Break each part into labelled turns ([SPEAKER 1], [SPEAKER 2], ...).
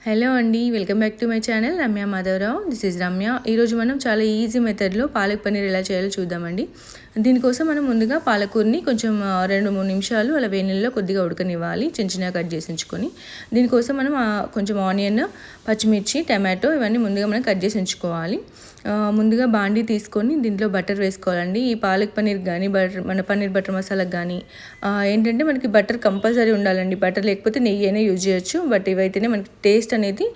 [SPEAKER 1] Hello అండి, welcome back to my channel Ramya Madhavarao. This is Ramya. ఈరోజు మనం చాలా ఈజీ మెథడ్లో పాలక్ పన్నీర్ ఎలా చేయాలో చూద్దామండి. దీనికోసం మనం ముందుగా పాలకూరని కొంచెం 2-3 నిమిషాలు అలా వేడినీళ్ళలో కొద్దిగా ఉడకనివ్వాలి, చిన్న చిన్నగా కట్ చేసి ఉంచుకొని. దీనికోసం మనం కొంచెం ఆనియన్, పచ్చిమిర్చి, టమాటో ఇవన్నీ ముందుగా మనం కట్ చేసి ఉంచుకోవాలి. ముందుగా బాండీ తీసుకొని దీంట్లో బటర్ వేసుకోవాలండి. ఈ పాలక్ పన్నీర్ కానీ మన పన్నీర్ బటర్ మసాలాకి కానీ ఏంటంటే మనకి బటర్ కంపల్సరీ ఉండాలండి. బటర్ లేకపోతే నెయ్యి అయినా యూజ్ చేయొచ్చు. బట్ ఇవైతేనే మనకి టేస్ట్ అనేది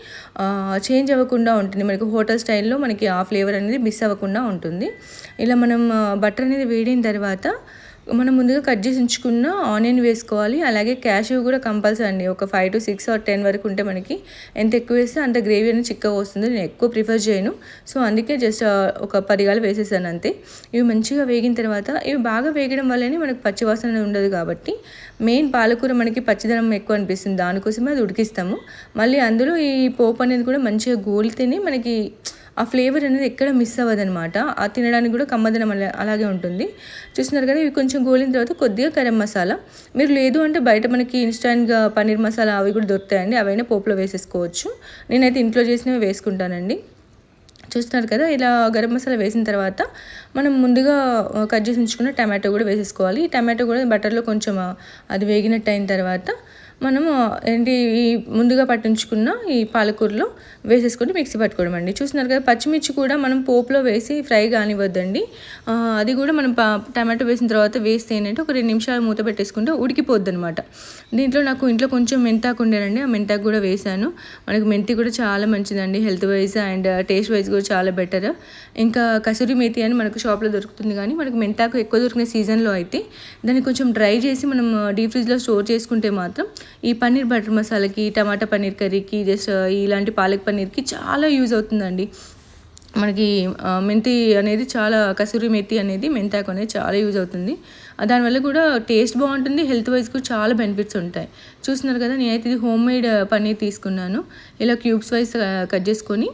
[SPEAKER 1] చేంజ్ అవ్వకుండా ఉంటుంది. మనకి హోటల్ స్టైల్లో మనకి ఆ ఫ్లేవర్ అనేది మిస్ అవ్వకుండా ఉంటుంది. ఇలా మనం బటర్ అనేది వేడిన తర్వాత మనం ముందుగా కట్ చేసి ఉంచుకున్న ఆనియన్ వేసుకోవాలి. అలాగే క్యాష్యూ కూడా కంపల్సరీ అండి. ఒక 5 to 6 or 10 వరకు ఉంటే మనకి ఎంత ఎక్కువ వేస్తే అంత గ్రేవీ అనేది చిక్కగా వస్తుంది. నేను ఎక్కువ ప్రిఫర్ చేయను, సో అందుకే జస్ట్ ఒక 10 గాలు వేసేసాను అంతే. ఇవి మంచిగా వేగిన తర్వాత ఇవి బాగా వేగడం వల్లనే మనకు పచ్చివాసన ఉండదు. కాబట్టి మెయిన్ పాలకూర మనకి పచ్చిదనం ఎక్కువ అనిపిస్తుంది, దానికోసమే అది ఉడికిస్తాము. మళ్ళీ అందులో ఈ పోపు అనేది కూడా మంచిగా గోలితేనే మనకి ఆ ఫ్లేవర్ అనేది ఎక్కడ మిస్ అవ్వదనమాట. ఆ తినడానికి కూడా కమ్మదనం అలాగే ఉంటుంది. చూస్తున్నారు కదా, ఇవి కొంచెం గోలిన తర్వాత కొద్దిగా గరం మసాలా, మీరు లేదు అంటే బయట మనకి ఇన్స్టాంట్గా పన్నీర్ మసాలా అవి కూడా దొరుకుతాయండి, అవైనా పోపులో వేసేసుకోవచ్చు. నేనైతే ఇంట్లో చేసినవి వేసుకుంటానండి. చూస్తున్నారు కదా, ఇలా గరం మసాలా వేసిన తర్వాత మనం ముందుగా కట్ చేసి ఉంచుకున్న టమాటో కూడా వేసేసుకోవాలి. ఈ టమాటో కూడా బటర్లో కొంచెం అది వేగినట్టు అయిన తర్వాత మనము ఈ ముందుగా పట్టించుకున్న ఈ పాలకూరలో వేసేసుకొని మిక్సీ పట్టుకోవడం అండి. చూస్తున్నారు కదా, పచ్చిమిర్చి కూడా మనం పోపులో వేసి ఫ్రై కానివ్వద్దండి. అది కూడా మనం టమాటో వేసిన తర్వాత వేస్తే ఏంటంటే ఒక 2 నిమిషాలు మూత పెట్టేసుకుంటే ఉడికిపోద్ది అనమాట. దీంట్లో నాకు ఇంట్లో కొంచెం మెంతాకు ఉండేనండి, ఆ మెంతాకు కూడా వేసాను. మనకి మెంతి కూడా చాలా మంచిదండి, health wise and taste wise కూడా చాలా బెటర్. ఇంకా కసూరి మేతి అని మనకు షాప్లో దొరుకుతుంది, కానీ మనకు మెంతాకు ఎక్కువ దొరికిన సీజన్లో అయితే దాన్ని కొంచెం డ్రై చేసి మనం డీప్ ఫ్రిడ్జ్లో స్టోర్ చేసుకుంటే మాత్రం ఈ పన్నీర్ బటర్ మసాలాకి, టమాటా పన్నీర్ కర్రీకి, జస్ట్ ఇలాంటి పాలక్ పన్నీర్కి చాలా యూజ్ అవుతుందండి. మనకి మెంతి అనేది చాలా, కసూరి మెతి అనేది, మెంతాకు అనేది చాలా యూజ్ అవుతుంది. దానివల్ల కూడా టేస్ట్ బాగుంటుంది, హెల్త్ వైజ్ కూడా చాలా బెనిఫిట్స్ ఉంటాయి. చూస్తున్నారు కదా, నేనైతే ఇది హోమ్ మేడ్ పన్నీర్ తీసుకున్నాను. ఇలా క్యూబ్స్ వైజ్ కట్ చేసుకొని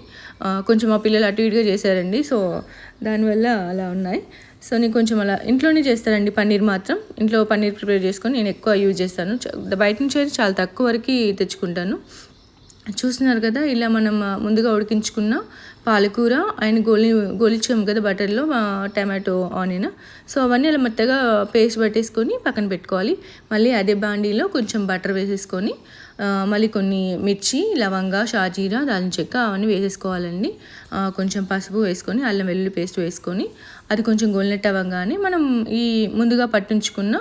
[SPEAKER 1] కొంచెం మా పిల్లలు అటు ఇటుగా చేశారండి, సో దానివల్ల అలా ఉన్నాయి. సో నేను కొంచెం అలా ఇంట్లోనే చేస్తానండి. పన్నీర్ మాత్రం ఇంట్లో పన్నీర్ ప్రిపేర్ చేసుకొని నేను ఎక్కువ యూజ్ చేస్తాను. బయట నుంచి అయితే చాలా తక్కువ వరకు తెచ్చుకుంటాను. చూస్తున్నారు కదా, ఇలా మనం ముందుగా ఉడికించుకున్న పాలకూర అండ్ గోలించాము కదా బటర్లో టమాటో, ఆనియన్, సో అవన్నీ అలా మెత్తగా పేస్ట్ పట్టేసుకొని పక్కన పెట్టుకోవాలి. మళ్ళీ అదే బాండీలో కొంచెం బటర్ వేసేసుకొని మళ్ళీ కొన్ని మిర్చి, లవంగా, షాజీరా, దాల్చిన చెక్క అవన్నీ వేసేసుకోవాలండి. కొంచెం పసుపు వేసుకొని అల్లం వెల్లుల్లి పేస్ట్ వేసుకొని అది కొంచెం గోలినట్టు అవ్వగానే మనం ఈ ముందుగా పట్టించుకున్న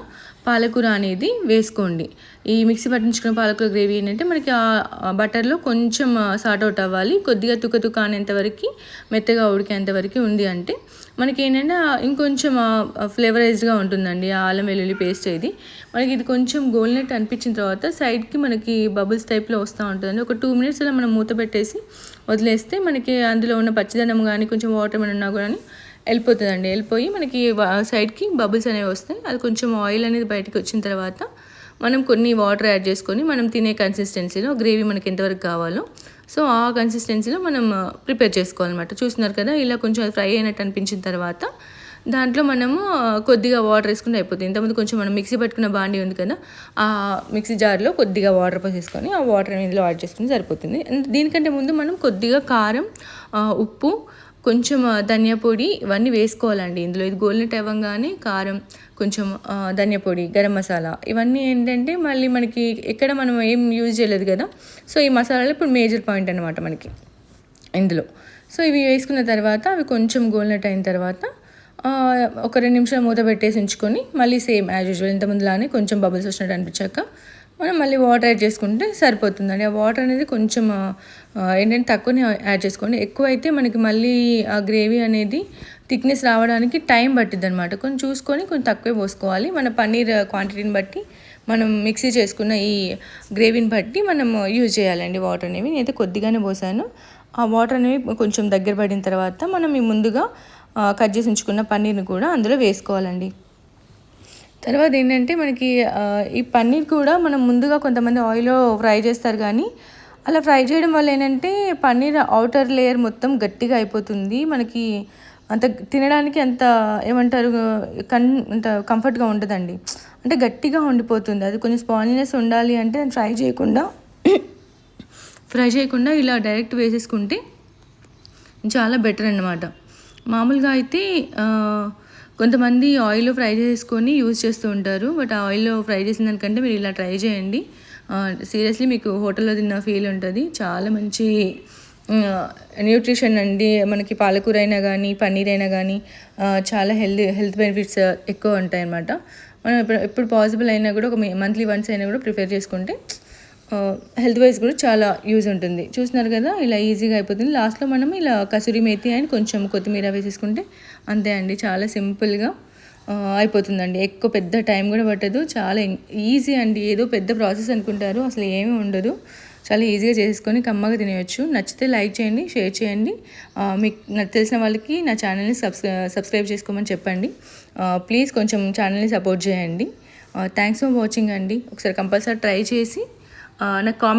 [SPEAKER 1] పాలకూర అనేది వేసుకోండి. ఈ మిక్సీ పట్టించుకున్న పాలకూర గ్రేవీ ఏంటంటే మనకి ఆ బటర్లో కొంచెం సార్ట్ అవుట్ అవ్వాలి, కొద్దిగా తుక్క అనేంత వరకు, మెత్తగా ఉడికేంత వరకు ఉంది అంటే మనకి ఏంటంటే ఇంకొంచెం ఫ్లేవరైజ్డ్గా ఉంటుందండి ఆ అల్లం వెల్లుల్లి పేస్ట్. మనకి ఇది కొంచెం గోలినట్టు అనిపించిన తర్వాత సైడ్కి మనకి బబుల్స్ టైప్లో వస్తూ ఉంటుందండి. ఒక 2 minutes అలా మనం మూత పెట్టేసి వదిలేస్తే మనకి అందులో ఉన్న పచ్చిదనం కానీ కొంచెం వాటర్ ఏమైనా ఉన్నా కానీ వెళ్ళిపోతుందండి. వెళ్ళిపోయి మనకి సైడ్కి బబుల్స్ అనేవి వస్తాయి. అది కొంచెం ఆయిల్ అనేది బయటకు వచ్చిన తర్వాత మనం కొన్ని వాటర్ యాడ్ చేసుకొని మనం తినే కన్సిస్టెన్సీలో గ్రేవీ మనకి ఎంతవరకు కావాలో సో ఆ కన్సిస్టెన్సీలో మనం ప్రిపేర్ చేసుకోవాలన్నమాట. చూస్తున్నారు కదా, ఇలా కొంచెం ఫ్రై అయినట్టు అనిపించిన తర్వాత దాంట్లో మనము కొద్దిగా వాటర్ వేసుకుంటే అయిపోతుంది. ఇంతకుముందు కొంచెం మనం మిక్సీ పట్టుకున్న బాండీ ఉంది కదా, ఆ మిక్సీ జార్లో కొద్దిగా వాటర్ పోసేసుకొని ఆ వాటర్ ఇందులో యాడ్ చేసుకుని సరిపోతుంది. దీనికంటే ముందు మనం కొద్దిగా కారం, ఉప్పు, కొంచెం ధనియా పొడి ఇవన్నీ వేసుకోవాలండి ఇందులో. ఇది గోలినట్టు అవ్వగానే కారం, కొంచెం ధనియా పొడి, గరం మసాలా ఇవన్నీ ఏంటంటే మళ్ళీ మనకి ఎక్కడ మనం ఏం యూజ్ చేయలేదు కదా, సో ఈ మసాలాలు ఇప్పుడు మేజర్ పాయింట్ అనమాట మనకి ఇందులో. సో ఇవి వేసుకున్న తర్వాత అవి కొంచెం గోలినట్టు అయిన తర్వాత ఒక 2 నిమిషాలు మూత పెట్టేసి ఉంచుకొని మళ్ళీ సేమ్ యాజ్ యూజువల్ ఇంతకుముందులానే కొంచెం బబుల్స్ వచ్చినట్టు అనిపించాక మనం మళ్ళీ వాటర్ యాడ్ చేసుకుంటే సరిపోతుందండి. ఆ వాటర్ అనేది కొంచెం ఏంటంటే తక్కువనే యాడ్ చేసుకోండి. ఎక్కువ అయితే మనకి మళ్ళీ ఆ గ్రేవీ అనేది థిక్నెస్ రావడానికి టైం పట్టిద్ది అనమాట. కొంచెం చూసుకొని కొంచెం తక్కువే పోసుకోవాలి. మన పన్నీర్ క్వాంటిటీని బట్టి మనం మిక్సీ చేసుకున్న ఈ గ్రేవీని బట్టి మనం యూజ్ చేయాలండి వాటర్ అనేవి. నేనైతే కొద్దిగానే పోసాను. ఆ వాటర్ అనేవి కొంచెం దగ్గర పడిన తర్వాత మనం ఈ ముందుగా కట్ చేసి ఉంచుకున్న పన్నీర్ని కూడా అందులో వేసుకోవాలండి. తర్వాత ఏంటంటే మనకి ఈ పన్నీర్ కూడా మనం ముందుగా కొంతమంది ఆయిల్లో ఫ్రై చేస్తారు, కానీ అలా ఫ్రై చేయడం వల్ల ఏంటంటే పన్నీర్ అవుటర్ లేయర్ మొత్తం గట్టిగా అయిపోతుంది. మనకి అంత తినడానికి అంత ఏమంటారు అంత కంఫర్ట్గా ఉంటుందండి, అంటే గట్టిగా ఉండిపోతుంది. అది కొంచెం స్పాంజినెస్ ఉండాలి అంటే ఫ్రై చేయకుండా ఫ్రై చేయకుండా ఇలా డైరెక్ట్ వేసేసుకుంటే చాలా బెటర్ అన్నమాట. మామూలుగా అయితే కొంతమంది ఆయిల్‌లో ఫ్రై చేసుకొని యూజ్ చేస్తూ ఉంటారు. బట్ ఆ ఆయిల్‌లో ఫ్రై చేసిన దానికంటే మీరు ఇలా ట్రై చేయండి. సీరియస్లీ మీకు హోటల్‌లో తిన్న ఫీల్ ఉంటది. చాలా మంచి న్యూట్రిషన్ అండి. మనకి పాలకూర అయినా గానీ, పన్నీర్ అయినా గానీ చాలా హెల్త్ బెనిఫిట్స్ ఎక్కువ ఉంటాయన్నమాట. మనం ఎప్పుడు పాసిబుల్ అయినా కూడా ఒక మంత్లీ వన్స్ అయినా కూడా ప్రిపేర్ చేసుకుంటే హెల్త్ వైజ్ కూడా చాలా యూజ్ ఉంటుంది. చూస్తున్నారు కదా, ఇలా ఈజీగా అయిపోతుంది. లాస్ట్‌లో మనం ఇలా కసూరి మేతి అండ్ కొంచెం కొత్తిమీర వేసేసుకుంటే అంతే అండి. చాలా సింపుల్‌గా అయిపోతుందండి. ఎక్కువ పెద్ద టైం కూడా పట్టదు. చాలా ఈజీ అండి. ఏదో పెద్ద ప్రాసెస్ అనుకుంటారు, అసలు ఏమీ ఉండదు. చాలా ఈజీగా చేసుకొని కమ్మగా తినేయొచ్చు. నచ్చితే లైక్ చేయండి, షేర్ చేయండి. మీకు నాకు తెలిసిన వాళ్ళకి నా ఛానల్ని సబ్స్క్రైబ్ చేసుకోమని చెప్పండి. ప్లీజ్ కొంచెం ఛానల్ని సపోర్ట్ చేయండి. థ్యాంక్స్ ఫర్ వాచింగ్ అండి. ఒకసారి కంపల్సరీ ట్రై చేసి నాకు కామెంట్